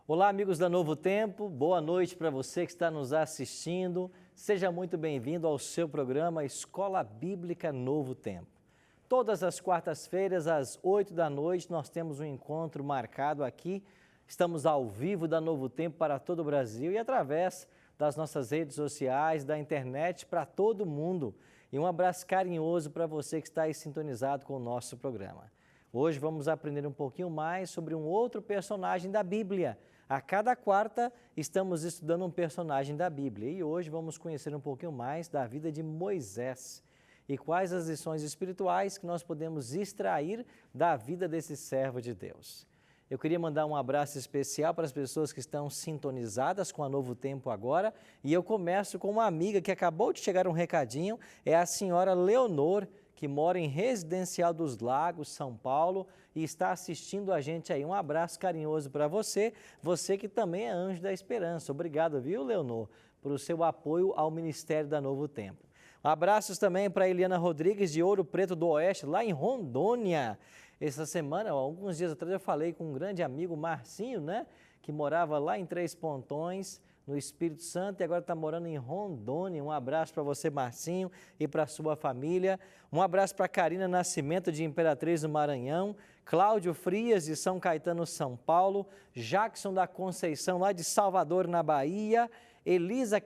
Olá, amigos da Novo Tempo, boa noite para você que está nos assistindo. Seja muito bem-vindo ao seu programa Escola Bíblica Novo Tempo. Todas as quartas-feiras, às 8 da noite, nós temos um encontro marcado aqui. Estamos ao vivo da Novo Tempo para todo o Brasil e através das nossas redes sociais, da internet para todo mundo. E um abraço carinhoso para você que está aí sintonizado com o nosso programa. Hoje vamos aprender um pouquinho mais sobre um outro personagem da Bíblia. A cada quarta estamos estudando um personagem da Bíblia e hoje vamos conhecer um pouquinho mais da vida de Moisés e quais as lições espirituais que nós podemos extrair da vida desse servo de Deus. Eu queria mandar um abraço especial para as pessoas que estão sintonizadas com a Novo Tempo agora e eu começo com uma amiga que acabou de chegar um recadinho, é a senhora Leonor, que mora em Residencial dos Lagos, São Paulo, e está assistindo a gente aí. Um abraço carinhoso para você, você que também é anjo da esperança. Obrigado, viu, Leonor, por o seu apoio ao Ministério da Novo Tempo. Abraços também para Eliana Rodrigues, de Ouro Preto do Oeste, lá em Rondônia. Essa semana, alguns dias atrás, eu falei com um grande amigo, Marcinho, né, que morava lá em Três Pontões, no Espírito Santo, e agora está morando em Rondônia. Um abraço para você, Marcinho, e para a sua família. Um abraço para Karina Nascimento, de Imperatriz do Maranhão, Cláudio Frias, de São Caetano, São Paulo, Jackson da Conceição, lá de Salvador, na Bahia, Elisa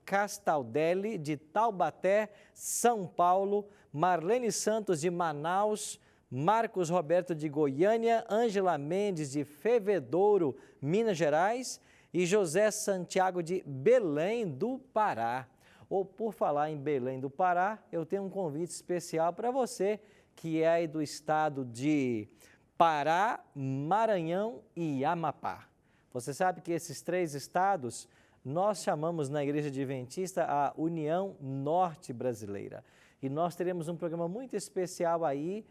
Castaldelli, de Taubaté, São Paulo, Marlene Santos, de Manaus, Marcos Roberto, de Goiânia, Ângela Mendes, de Fevedouro, Minas Gerais, e José Santiago de Belém do Pará. Ou por falar em Belém do Pará, eu tenho um convite especial para você que é aí do estado de Pará, Maranhão e Amapá. Você sabe que esses três estados nós chamamos na Igreja Adventista a União Norte Brasileira. E nós teremos um programa muito especial aí,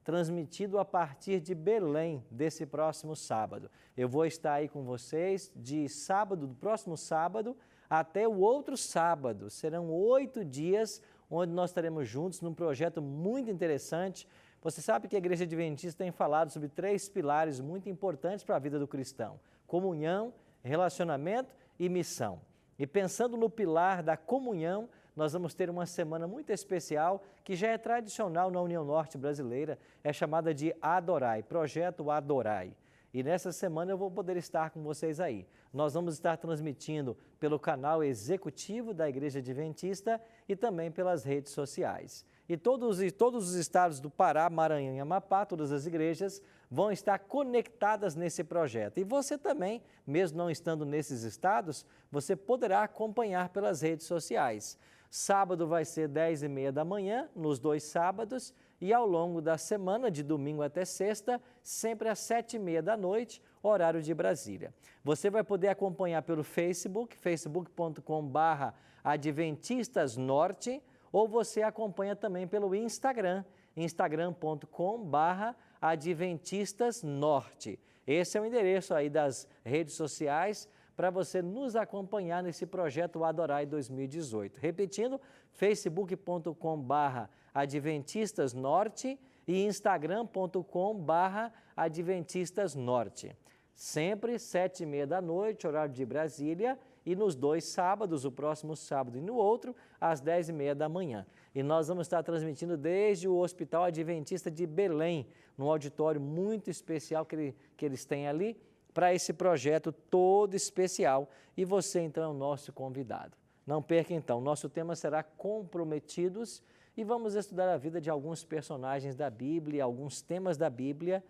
transmitido a partir de Belém, desse próximo sábado. Eu vou estar aí com vocês de sábado, do próximo sábado, até o outro sábado. Serão 8 dias onde nós estaremos juntos num projeto muito interessante. Você sabe que a Igreja Adventista tem falado sobre 3 pilares muito importantes para a vida do cristão: comunhão, relacionamento e missão. E pensando no pilar da comunhão, nós vamos ter uma semana muito especial, que já é tradicional na União Norte Brasileira, é chamada de Adorai, Projeto Adorai. E nessa semana eu vou poder estar com vocês aí. Nós vamos estar transmitindo pelo canal executivo da Igreja Adventista e também pelas redes sociais. E todos os estados do Pará, Maranhão e Amapá, todas as igrejas, vão estar conectadas nesse projeto. E você também, mesmo não estando nesses estados, você poderá acompanhar pelas redes sociais. Sábado vai ser 10h30 da manhã, nos 2 sábados, e ao longo da semana, de domingo até sexta, sempre às 7h30 da noite, horário de Brasília. Você vai poder acompanhar pelo Facebook, facebook.com/adventistasnorte, ou você acompanha também pelo Instagram, instagram.com/adventistasnorte. Esse é o endereço aí das redes sociais para você nos acompanhar nesse projeto Adorai 2018. Repetindo, facebook.com/adventistasnorte e instagram.com/adventistasnorte. Sempre 7h30 da noite, horário de Brasília, e nos 2 sábados, o próximo sábado e no outro, às 10h30 da manhã. E nós vamos estar transmitindo desde o Hospital Adventista de Belém, num auditório muito especial que eles têm ali, para esse projeto todo especial. E você, então, é o nosso convidado. Não perca, então, nosso tema será Comprometidos e vamos estudar a vida de alguns personagens da Bíblia, alguns temas da Bíblia,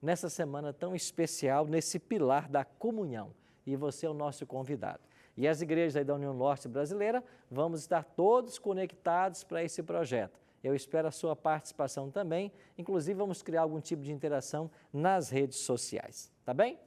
nessa semana tão especial, nesse pilar da comunhão. E você é o nosso convidado. E as igrejas aí da União Norte Brasileira, vamos estar todos conectados para esse projeto. Eu espero a sua participação também, inclusive vamos criar algum tipo de interação nas redes sociais, tá bem?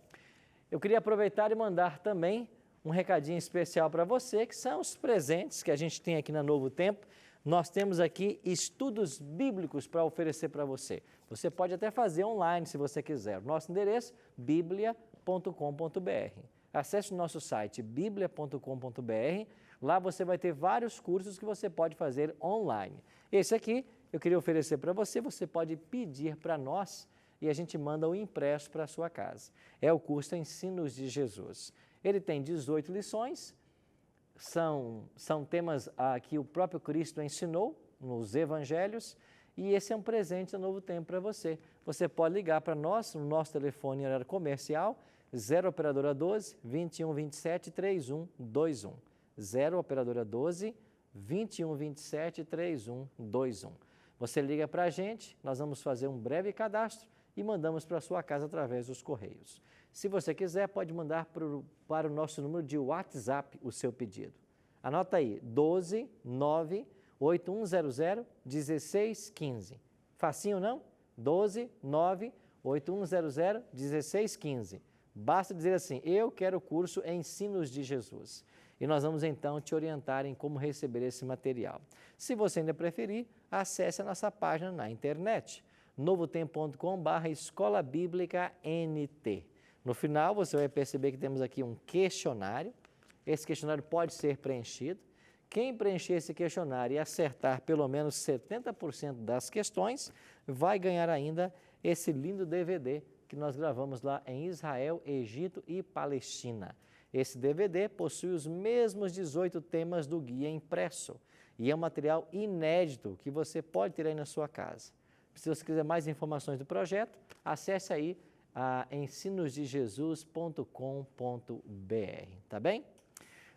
Eu queria aproveitar e mandar também um recadinho especial para você, que são os presentes que a gente tem aqui na Novo Tempo. Nós temos aqui estudos bíblicos para oferecer para você. Você pode até fazer online se você quiser. Nosso endereço, biblia.com.br. Acesse o nosso site, biblia.com.br. Lá você vai ter vários cursos que você pode fazer online. Esse aqui eu queria oferecer para você, você pode pedir para nós e a gente manda o impresso para a sua casa. É o curso Ensinos de Jesus. Ele tem 18 lições, são temas que o próprio Cristo ensinou nos Evangelhos, e esse é um presente do Novo Tempo para você. Você pode ligar para nós no nosso telefone horário comercial, 0 operadora 12 21 27 3121. 0 operadora 12 21 27 3121. Você liga para a gente, nós vamos fazer um breve cadastro e mandamos para a sua casa através dos correios. Se você quiser, pode mandar para o nosso número de WhatsApp o seu pedido. Anota aí, 12 9 8100 1615. Facinho, não? 12 9 8100 1615. Basta dizer assim, eu quero o curso Ensinos de Jesus. E nós vamos então te orientar em como receber esse material. Se você ainda preferir, acesse a nossa página na internet, novotempo.com/Escola Bíblica NT. No final, você vai perceber que temos aqui um questionário. Esse questionário pode ser preenchido. Quem preencher esse questionário e acertar pelo menos 70% das questões, vai ganhar ainda esse lindo DVD que nós gravamos lá em Israel, Egito e Palestina. Esse DVD possui os mesmos 18 temas do guia impresso e é um material inédito que você pode ter aí na sua casa. Se você quiser mais informações do projeto, acesse aí a ensinosdejesus.com.br, tá bem?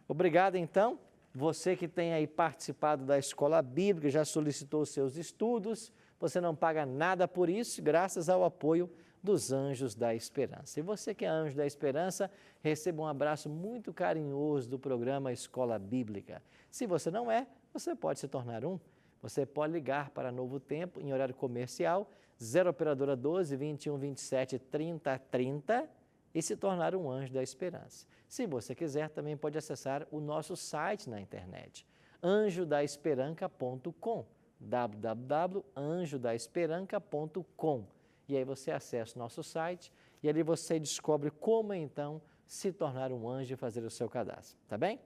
Obrigado, então. Você que tem aí participado da Escola Bíblica, já solicitou os seus estudos, você não paga nada por isso, graças ao apoio dos Anjos da Esperança. E você que é Anjo da Esperança, receba um abraço muito carinhoso do programa Escola Bíblica. Se você não é, você pode se tornar um. Você pode ligar para Novo Tempo em horário comercial, 0 operadora 12 21 27 30 30 e se tornar um Anjo da Esperança. Se você quiser, também pode acessar o nosso site na internet, anjodaesperanca.com, www.anjodaesperanca.com. E aí você acessa o nosso site e ali você descobre como então se tornar um anjo e fazer o seu cadastro, tá bem?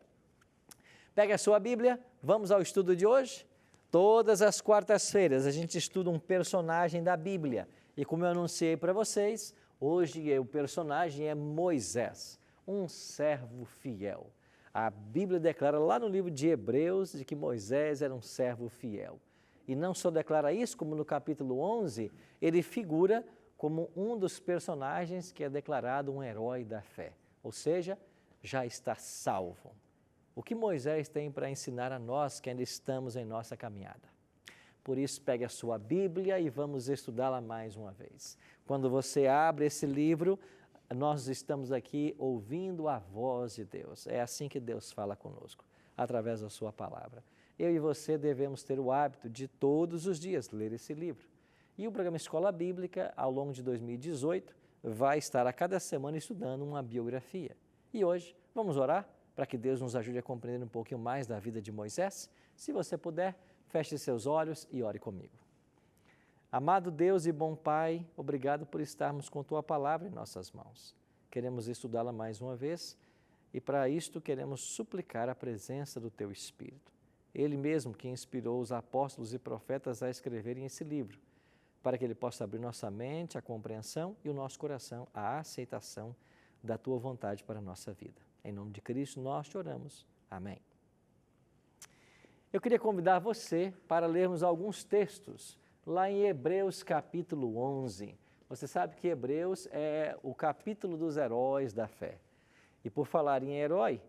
Pegue a sua Bíblia, vamos ao estudo de hoje. Todas as quartas-feiras a gente estuda um personagem da Bíblia e como eu anunciei para vocês, hoje o personagem é Moisés, um servo fiel. A Bíblia declara lá no livro de Hebreus de que Moisés era um servo fiel. E não só declara isso, como no capítulo 11, ele figura como um dos personagens que é declarado um herói da fé. Ou seja, já está salvo. O que Moisés tem para ensinar a nós que ainda estamos em nossa caminhada? Por isso, pegue a sua Bíblia e vamos estudá-la mais uma vez. Quando você abre esse livro, nós estamos aqui ouvindo a voz de Deus. É assim que Deus fala conosco, através da sua palavra. Eu e você devemos ter o hábito de todos os dias ler esse livro. E o programa Escola Bíblica, ao longo de 2018, vai estar a cada semana estudando uma biografia. E hoje, vamos orar para que Deus nos ajude a compreender um pouquinho mais da vida de Moisés? Se você puder, feche seus olhos e ore comigo. Amado Deus e bom Pai, obrigado por estarmos com Tua Palavra em nossas mãos. Queremos estudá-la mais uma vez e para isto queremos suplicar a presença do Teu Espírito. Ele mesmo que inspirou os apóstolos e profetas a escreverem esse livro, para que ele possa abrir nossa mente, a compreensão e o nosso coração, a aceitação da Tua vontade para a nossa vida. Em nome de Cristo nós te oramos. Amém. Eu queria convidar você para lermos alguns textos lá em Hebreus capítulo 11. Você sabe que Hebreus é o capítulo dos heróis da fé. E por falar em herói,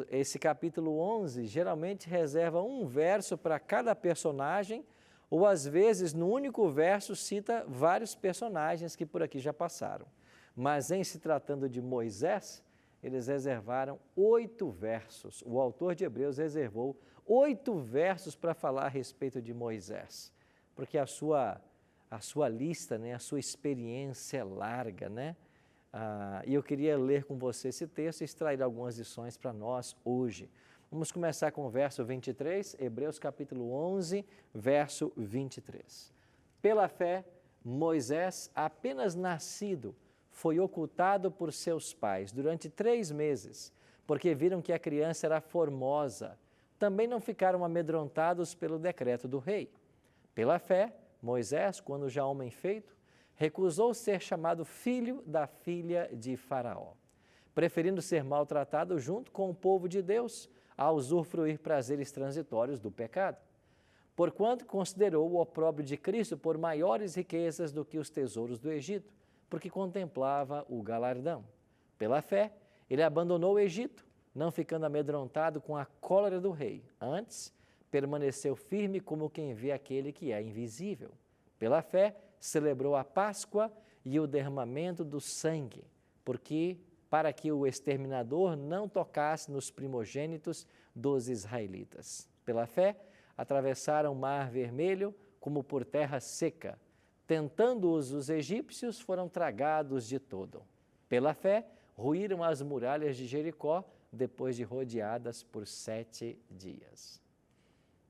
esse capítulo 11 geralmente reserva um verso para cada personagem, ou às vezes no único verso cita vários personagens que por aqui já passaram. Mas em se tratando de Moisés, eles reservaram 8 versos. O autor de Hebreus reservou 8 versos para falar a respeito de Moisés, porque a sua lista, né, a sua experiência é larga, né? E eu queria ler com você esse texto e extrair algumas lições para nós hoje. Vamos começar com o verso 23, Hebreus capítulo 11, verso 23. Pela fé, Moisés, apenas nascido, foi ocultado por seus pais durante 3 meses, porque viram que a criança era formosa. Também não ficaram amedrontados pelo decreto do rei. Pela fé, Moisés, quando já homem feito, recusou ser chamado filho da filha de Faraó, preferindo ser maltratado junto com o povo de Deus, a usufruir prazeres transitórios do pecado, porquanto considerou o opróbrio de Cristo por maiores riquezas do que os tesouros do Egito, porque contemplava o galardão. Pela fé, ele abandonou o Egito, não ficando amedrontado com a cólera do rei. Antes, permaneceu firme como quem vê aquele que é invisível. Pela fé, celebrou a Páscoa e o derramamento do sangue, para que o exterminador não tocasse nos primogênitos dos israelitas. Pela fé, atravessaram o Mar Vermelho como por terra seca. Tentando-os os egípcios, foram tragados de todo. Pela fé, ruíram as muralhas de Jericó, depois de rodeadas por 7 dias.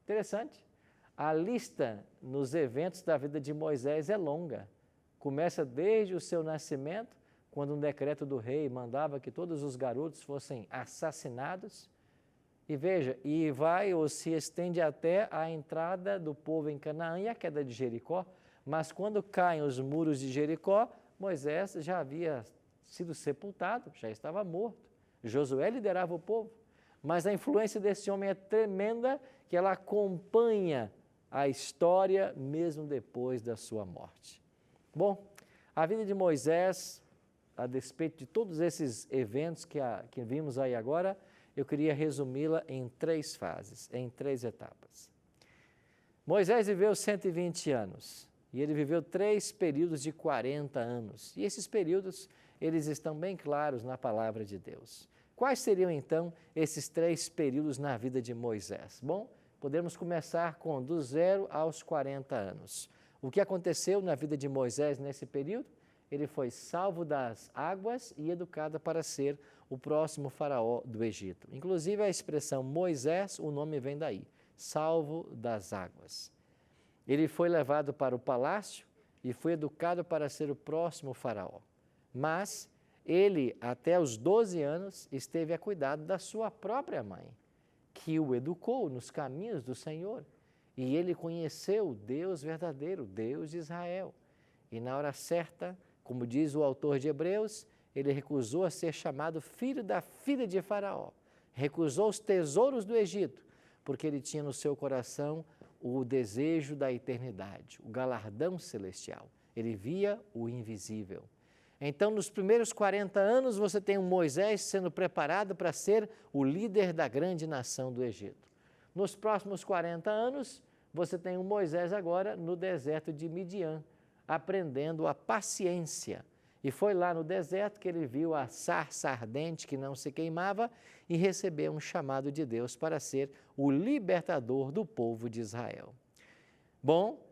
Interessante. A lista nos eventos da vida de Moisés é longa. Começa desde o seu nascimento, quando um decreto do rei mandava que todos os garotos fossem assassinados. E veja, e vai ou se estende até a entrada do povo em Canaã e a queda de Jericó. Mas quando caem os muros de Jericó, Moisés já havia sido sepultado, já estava morto. Josué liderava o povo. Mas a influência desse homem é tremenda, que ela acompanha a história mesmo depois da sua morte. Bom, a vida de Moisés, a despeito de todos esses eventos que vimos aí agora, eu queria resumi-la em 3 fases, em 3 etapas. Moisés viveu 120 anos e ele viveu 3 períodos de 40 anos. E esses períodos, eles estão bem claros na palavra de Deus. Quais seriam, então, esses 3 períodos na vida de Moisés? Bom, podemos começar com do 0 aos 40 anos. O que aconteceu na vida de Moisés nesse período? Ele foi salvo das águas e educado para ser o próximo faraó do Egito. Inclusive, a expressão Moisés, o nome vem daí, salvo das águas. Ele foi levado para o palácio e foi educado para ser o próximo faraó. Mas ele, até os 12 anos, esteve a cuidado da sua própria mãe, que o educou nos caminhos do Senhor. E ele conheceu o Deus verdadeiro, Deus de Israel. E na hora certa, como diz o autor de Hebreus, ele recusou a ser chamado filho da filha de Faraó. Recusou os tesouros do Egito, porque ele tinha no seu coração o desejo da eternidade, o galardão celestial. Ele via o invisível. Então, nos primeiros 40 anos, você tem um Moisés sendo preparado para ser o líder da grande nação do Egito. Nos próximos 40 anos, você tem um Moisés agora no deserto de Midian, aprendendo a paciência. E foi lá no deserto que ele viu a sarça ardente que não se queimava e recebeu um chamado de Deus para ser o libertador do povo de Israel. Bom,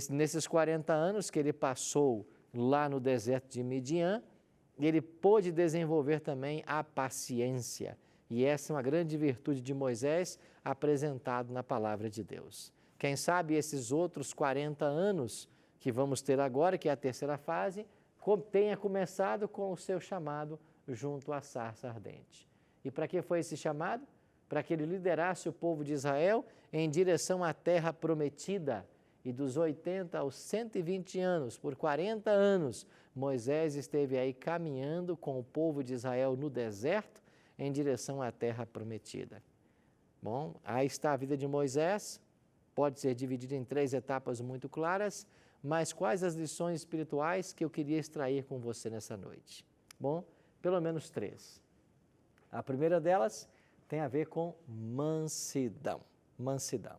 nesses 40 anos que ele passou lá no deserto de Midian, ele pôde desenvolver também a paciência. E essa é uma grande virtude de Moisés apresentado na palavra de Deus. Quem sabe esses outros 40 anos que vamos ter agora, que é a terceira fase, tenha começado com o seu chamado junto à sarça ardente. E para que foi esse chamado? Para que ele liderasse o povo de Israel em direção à terra prometida. E dos 80 aos 120 anos, por 40 anos, Moisés esteve aí caminhando com o povo de Israel no deserto em direção à terra prometida. Bom, aí está a vida de Moisés, pode ser dividida em 3 etapas muito claras, mas quais as lições espirituais que eu queria extrair com você nessa noite? Bom, pelo menos 3. A primeira delas tem a ver com mansidão. Mansidão.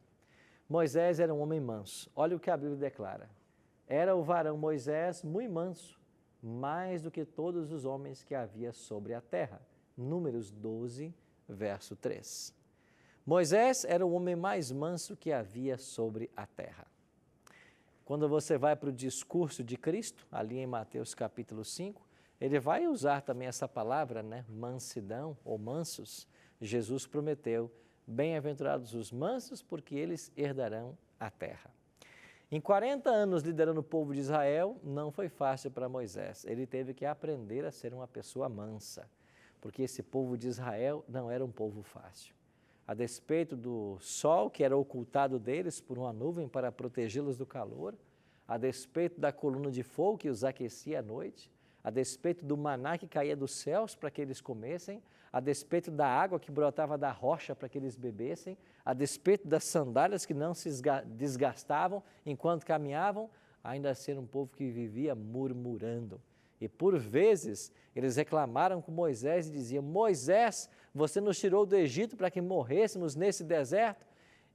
Moisés era um homem manso. Olha o que a Bíblia declara. Era o varão Moisés muito manso, mais do que todos os homens que havia sobre a terra. Números 12, verso 3. Moisés era o homem mais manso que havia sobre a terra. Quando você vai para o discurso de Cristo, ali em Mateus capítulo 5, ele vai usar também essa palavra, né? Mansidão ou mansos. Jesus prometeu: bem-aventurados os mansos, porque eles herdarão a terra. Em 40 anos liderando o povo de Israel, não foi fácil para Moisés. Ele teve que aprender a ser uma pessoa mansa, porque esse povo de Israel não era um povo fácil. A despeito do sol, que era ocultado deles por uma nuvem para protegê-los do calor, a despeito da coluna de fogo que os aquecia à noite, a despeito do maná que caía dos céus para que eles comessem, a despeito da água que brotava da rocha para que eles bebessem, a despeito das sandálias que não se desgastavam enquanto caminhavam, ainda assim era um povo que vivia murmurando. E por vezes eles reclamaram com Moisés e diziam: Moisés, você nos tirou do Egito para que morrêssemos nesse deserto?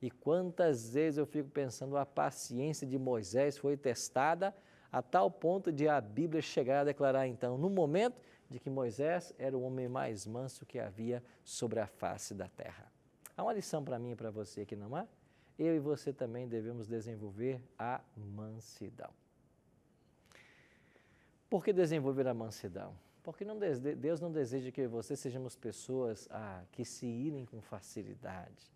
E quantas vezes eu fico pensando, a paciência de Moisés foi testada a tal ponto de a Bíblia chegar a declarar então, no momento de que Moisés era o homem mais manso que havia sobre a face da terra. Há uma lição para mim e para você aqui, não há? Eu e você também devemos desenvolver a mansidão. Por que desenvolver a mansidão? Porque Deus não deseja que eu e você sejamos pessoas que se irem com facilidade.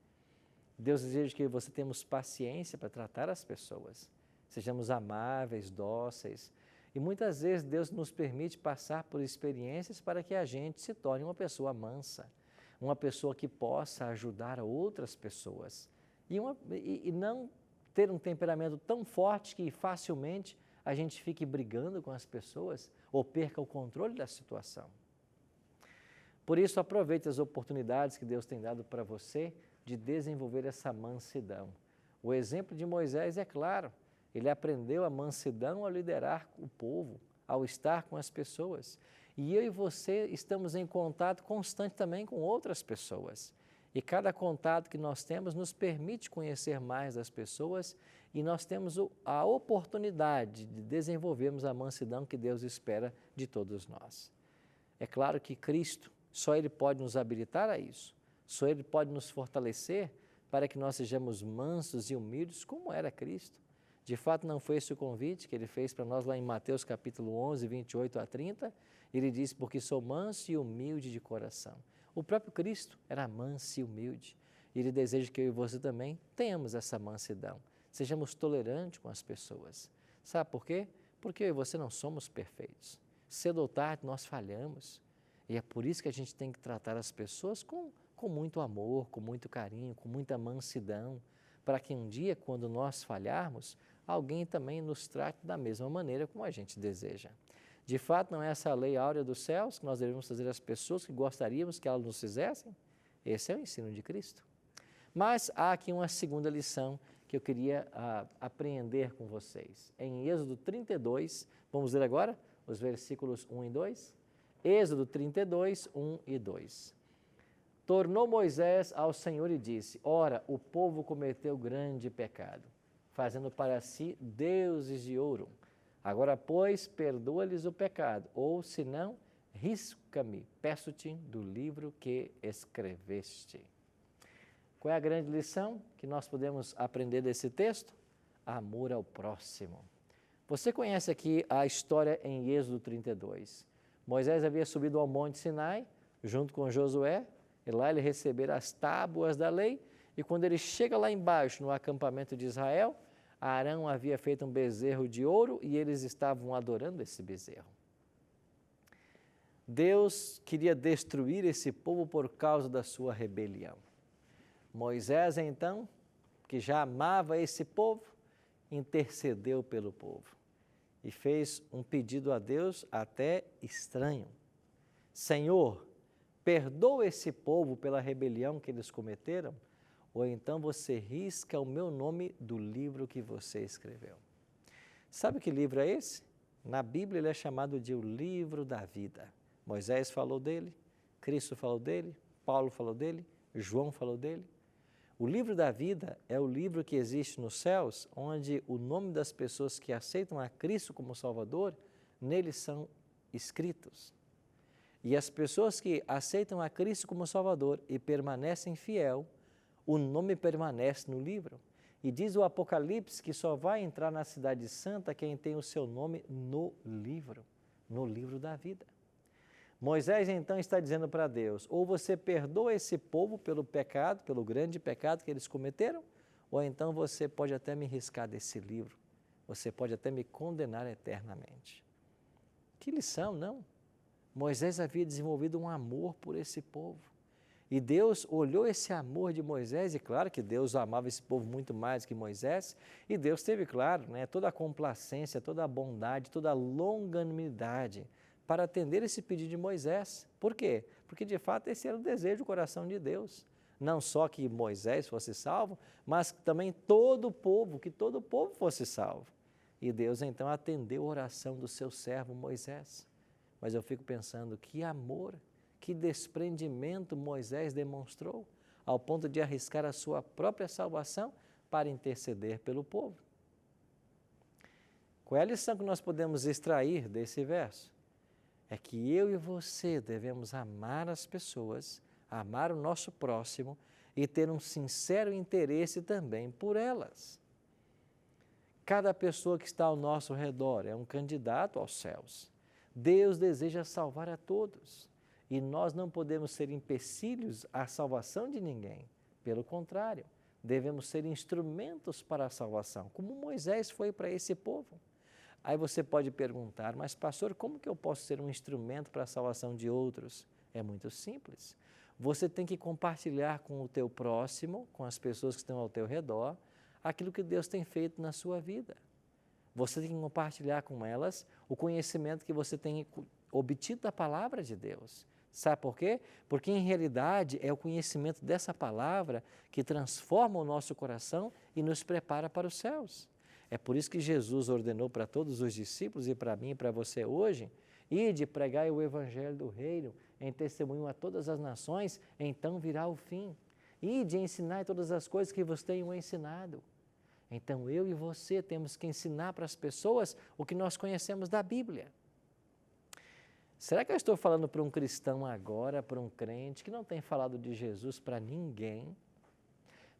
Deus deseja que você tenhamos paciência para tratar as pessoas, sejamos amáveis, dóceis. E muitas vezes Deus nos permite passar por experiências para que a gente se torne uma pessoa mansa, uma pessoa que possa ajudar outras pessoas. E não ter um temperamento tão forte que facilmente a gente fique brigando com as pessoas ou perca o controle da situação. Por isso, aproveite as oportunidades que Deus tem dado para você de desenvolver essa mansidão. O exemplo de Moisés é claro, ele aprendeu a mansidão ao liderar o povo, ao estar com as pessoas. E eu e você estamos em contato constante também com outras pessoas. E cada contato que nós temos nos permite conhecer mais das pessoas e nós temos a oportunidade de desenvolvermos a mansidão que Deus espera de todos nós. É claro que Cristo, só Ele pode nos habilitar a isso, só Ele pode nos fortalecer para que nós sejamos mansos e humildes como era Cristo. De fato, não foi esse o convite que Ele fez para nós lá em Mateus capítulo 11, 28 a 30. Ele disse, porque sou manso e humilde de coração. O próprio Cristo era manso e humilde. E Ele deseja que eu e você também tenhamos essa mansidão. Sejamos tolerantes com as pessoas. Sabe por quê? Porque eu e você não somos perfeitos. Cedo ou tarde nós falhamos. E é por isso que a gente tem que tratar as pessoas com muito amor, com muito carinho, com muita mansidão, para que um dia, quando nós falharmos, alguém também nos trate da mesma maneira como a gente deseja. De fato, não é essa a lei áurea dos céus que nós devemos fazer às pessoas que gostaríamos que elas nos fizessem? Esse é o ensino de Cristo. Mas há aqui uma segunda lição que eu queria aprender com vocês. Em Êxodo 32, vamos ler agora os versículos 1 e 2? Êxodo 32, 1 e 2. Tornou Moisés ao Senhor e disse, ora, o povo cometeu grande pecado, fazendo para si deuses de ouro. Agora, pois, perdoa-lhes o pecado, ou, se não, risca-me, peço-te, do livro que escreveste. Qual é a grande lição que nós podemos aprender desse texto? Amor ao próximo. Você conhece aqui a história em Êxodo 32. Moisés havia subido ao Monte Sinai, junto com Josué, e lá ele recebera as tábuas da lei, e quando ele chega lá embaixo, no acampamento de Israel, Arão havia feito um bezerro de ouro e eles estavam adorando esse bezerro. Deus queria destruir esse povo por causa da sua rebelião. Moisés, então, que já amava esse povo, intercedeu pelo povo e fez um pedido a Deus até estranho. Senhor, perdoa esse povo pela rebelião que eles cometeram, ou então você risca o meu nome do livro que você escreveu. Sabe que livro é esse? Na Bíblia ele é chamado de o livro da vida. Moisés falou dele, Cristo falou dele, Paulo falou dele, João falou dele. O livro da vida é o livro que existe nos céus, onde o nome das pessoas que aceitam a Cristo como Salvador, neles são escritos. E as pessoas que aceitam a Cristo como Salvador e permanecem fiel, o nome permanece no livro. E diz o Apocalipse que só vai entrar na cidade santa quem tem o seu nome no livro da vida. Moisés então está dizendo para Deus, ou você perdoa esse povo pelo pecado, pelo grande pecado que eles cometeram, ou então você pode até me riscar desse livro, você pode até me condenar eternamente. Que lição, não? Moisés havia desenvolvido um amor por esse povo. E Deus olhou esse amor de Moisés, e claro que Deus amava esse povo muito mais que Moisés, e Deus teve, claro, toda a complacência, toda a bondade, toda a longanimidade para atender esse pedido de Moisés. Por quê? Porque de fato esse era o desejo do coração de Deus. Não só que Moisés fosse salvo, mas também todo o povo, que todo o povo fosse salvo. E Deus então atendeu a oração do seu servo Moisés. Mas eu fico pensando, que amor, que desprendimento Moisés demonstrou, ao ponto de arriscar a sua própria salvação para interceder pelo povo. Qual é a lição que nós podemos extrair desse verso? É que eu e você devemos amar as pessoas, amar o nosso próximo e ter um sincero interesse também por elas. Cada pessoa que está ao nosso redor é um candidato aos céus. Deus deseja salvar a todos e nós não podemos ser empecilhos à salvação de ninguém. Pelo contrário, devemos ser instrumentos para a salvação, como Moisés foi para esse povo. Aí você pode perguntar, mas pastor, como que eu posso ser um instrumento para a salvação de outros? É muito simples. Você tem que compartilhar com o teu próximo, com as pessoas que estão ao teu redor, aquilo que Deus tem feito na sua vida. Você tem que compartilhar com elas o conhecimento que você tem obtido da palavra de Deus. Sabe por quê? Porque em realidade é o conhecimento dessa palavra que transforma o nosso coração e nos prepara para os céus. É por isso que Jesus ordenou para todos os discípulos e para mim e para você hoje, ide pregai o evangelho do reino em testemunho a todas as nações, então virá o fim. Ide ensinar todas as coisas que vos tenho ensinado. Então eu e você temos que ensinar para as pessoas o que nós conhecemos da Bíblia. Será que eu estou falando para um cristão agora, para um crente que não tem falado de Jesus para ninguém?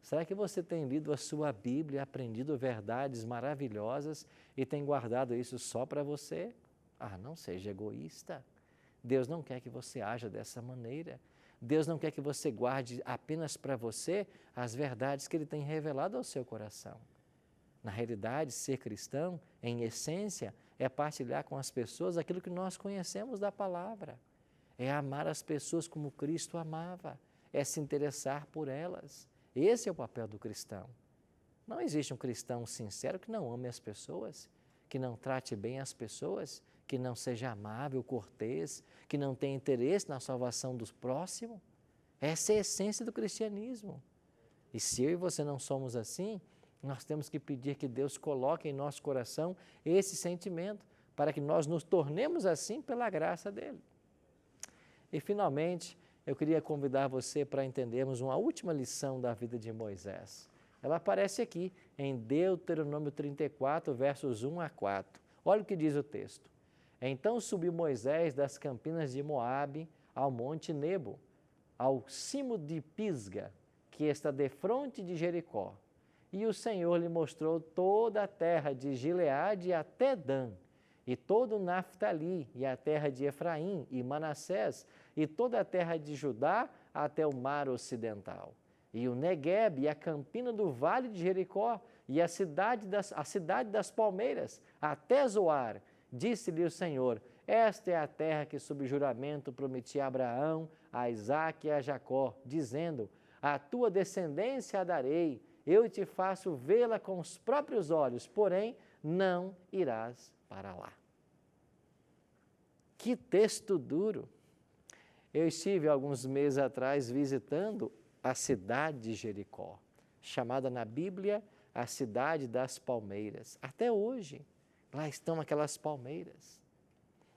Será que você tem lido a sua Bíblia, aprendido verdades maravilhosas e tem guardado isso só para você? Ah, não seja egoísta. Deus não quer que você haja dessa maneira. Deus não quer que você guarde apenas para você as verdades que Ele tem revelado ao seu coração. Na realidade, ser cristão, em essência, é partilhar com as pessoas aquilo que nós conhecemos da palavra. É amar as pessoas como Cristo amava. É se interessar por elas. Esse é o papel do cristão. Não existe um cristão sincero que não ame as pessoas, que não trate bem as pessoas, que não seja amável, cortês, que não tenha interesse na salvação dos próximos. Essa é a essência do cristianismo. E se eu e você não somos assim, nós temos que pedir que Deus coloque em nosso coração esse sentimento, para que nós nos tornemos assim pela graça dEle. E finalmente, eu queria convidar você para entendermos uma última lição da vida de Moisés. Ela aparece aqui em Deuteronômio 34, versos 1 a 4. Olha o que diz o texto. Então subiu Moisés das campinas de Moabe ao monte Nebo, ao cimo de Pisga, que está defronte de Jericó. E o Senhor lhe mostrou toda a terra de Gileade até Dan, e todo o Naftali, e a terra de Efraim e Manassés, e toda a terra de Judá até o mar ocidental. E o Negueb e a campina do vale de Jericó, e a cidade das palmeiras, até Zoar. Disse-lhe o Senhor, esta é a terra que sob juramento prometi a Abraão, a Isaque e a Jacó, dizendo, a tua descendência a darei, eu te faço vê-la com os próprios olhos, porém não irás para lá. Que texto duro! Eu estive alguns meses atrás visitando a cidade de Jericó, chamada na Bíblia a cidade das palmeiras. Até hoje, lá estão aquelas palmeiras.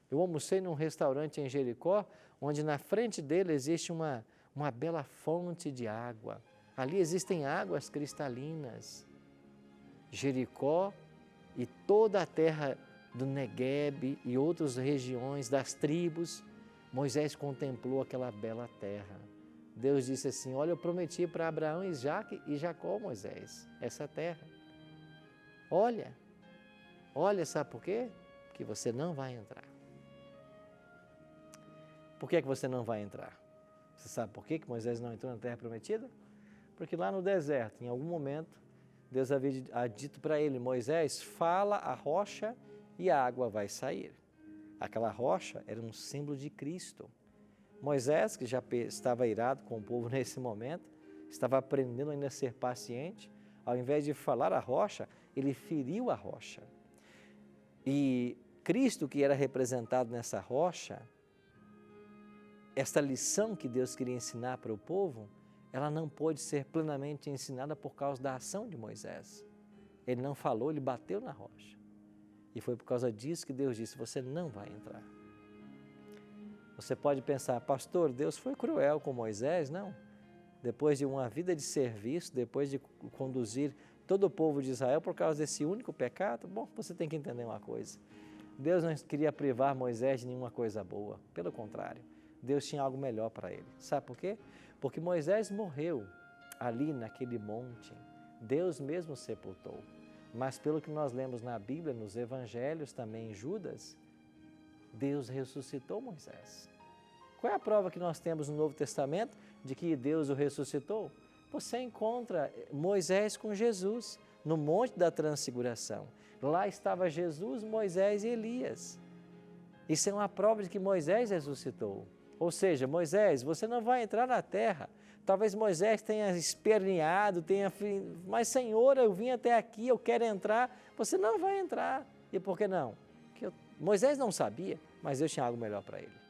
Eu almocei num restaurante em Jericó, onde na frente dele existe uma bela fonte de água. Ali existem águas cristalinas. Jericó e toda a terra do Negueb e outras regiões das tribos, Moisés contemplou aquela bela terra. Deus disse assim, olha, eu prometi para Abraão, Isaque e Jacó, Moisés, essa terra. Olha, sabe por quê? Que você não vai entrar. Por que você não vai entrar? Você sabe por que Moisés não entrou na terra prometida? Porque lá no deserto, em algum momento, Deus havia dito para ele, Moisés, fala a rocha e a água vai sair. Aquela rocha era um símbolo de Cristo. Moisés, que já estava irado com o povo nesse momento, estava aprendendo ainda a ser paciente, ao invés de falar a rocha, ele feriu a rocha. E Cristo, que era representado nessa rocha, esta lição que Deus queria ensinar para o povo, ela não pôde ser plenamente ensinada por causa da ação de Moisés. Ele não falou, ele bateu na rocha. E foi por causa disso que Deus disse, você não vai entrar. Você pode pensar, pastor, Deus foi cruel com Moisés? Não. Depois de uma vida de serviço, depois de conduzir todo o povo de Israel por causa desse único pecado, bom, você tem que entender uma coisa. Deus não queria privar Moisés de nenhuma coisa boa, pelo contrário. Deus tinha algo melhor para ele. Sabe por quê? Porque Moisés morreu ali naquele monte. Deus mesmo o sepultou. Mas pelo que nós lemos na Bíblia, nos Evangelhos, também em Judas, Deus ressuscitou Moisés. Qual é a prova que nós temos no Novo Testamento de que Deus o ressuscitou? Você encontra Moisés com Jesus no Monte da Transfiguração. Lá estava Jesus, Moisés e Elias. Isso é uma prova de que Moisés ressuscitou. Ou seja, Moisés, você não vai entrar na terra. Talvez Moisés tenha esperneado, mas Senhor, eu vim até aqui, eu quero entrar. Você não vai entrar. E por que não? Moisés não sabia, mas Deus tinha algo melhor para ele.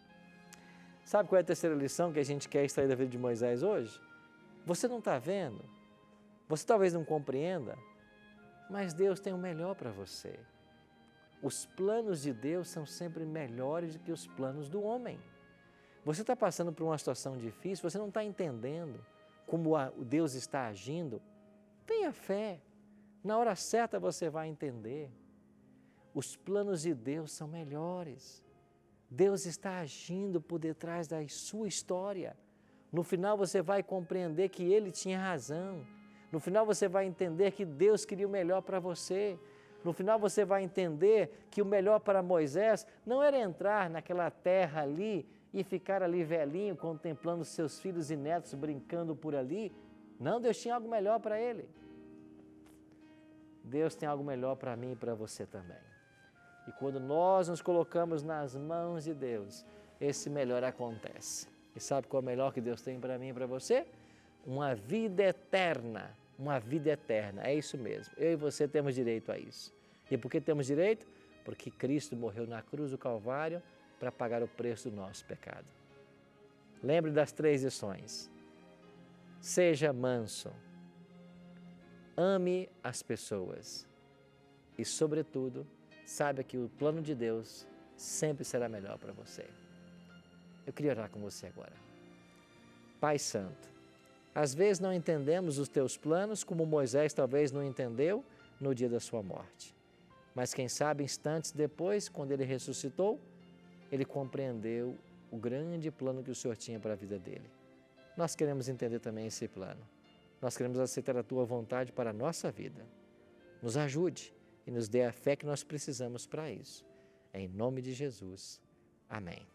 Sabe qual é a terceira lição que a gente quer extrair da vida de Moisés hoje? Você não está vendo, você talvez não compreenda, mas Deus tem o melhor para você. Os planos de Deus são sempre melhores do que os planos do homem. Você está passando por uma situação difícil, você não está entendendo como Deus está agindo. Tenha fé, na hora certa você vai entender. Os planos de Deus são melhores. Deus está agindo por detrás da sua história. No final você vai compreender que Ele tinha razão. No final você vai entender que Deus queria o melhor para você. No final você vai entender que o melhor para Moisés não era entrar naquela terra ali e ficar ali velhinho, contemplando seus filhos e netos brincando por ali. Não, Deus tinha algo melhor para ele. Deus tem algo melhor para mim e para você também. E quando nós nos colocamos nas mãos de Deus, esse melhor acontece. E sabe qual é o melhor que Deus tem para mim e para você? Uma vida eterna. Uma vida eterna, é isso mesmo. Eu e você temos direito a isso. E por que temos direito? Porque Cristo morreu na cruz do Calvário para pagar o preço do nosso pecado. Lembre das 3 lições. Seja manso. Ame as pessoas. E, sobretudo, saiba que o plano de Deus sempre será melhor para você. Eu queria orar com você agora. Pai Santo, às vezes não entendemos os teus planos como Moisés talvez não entendeu no dia da sua morte. Mas quem sabe instantes depois, quando ele ressuscitou, ele compreendeu o grande plano que o Senhor tinha para a vida dele. Nós queremos entender também esse plano. Nós queremos aceitar a tua vontade para a nossa vida. Nos ajude e nos dê a fé que nós precisamos para isso. Em nome de Jesus. Amém.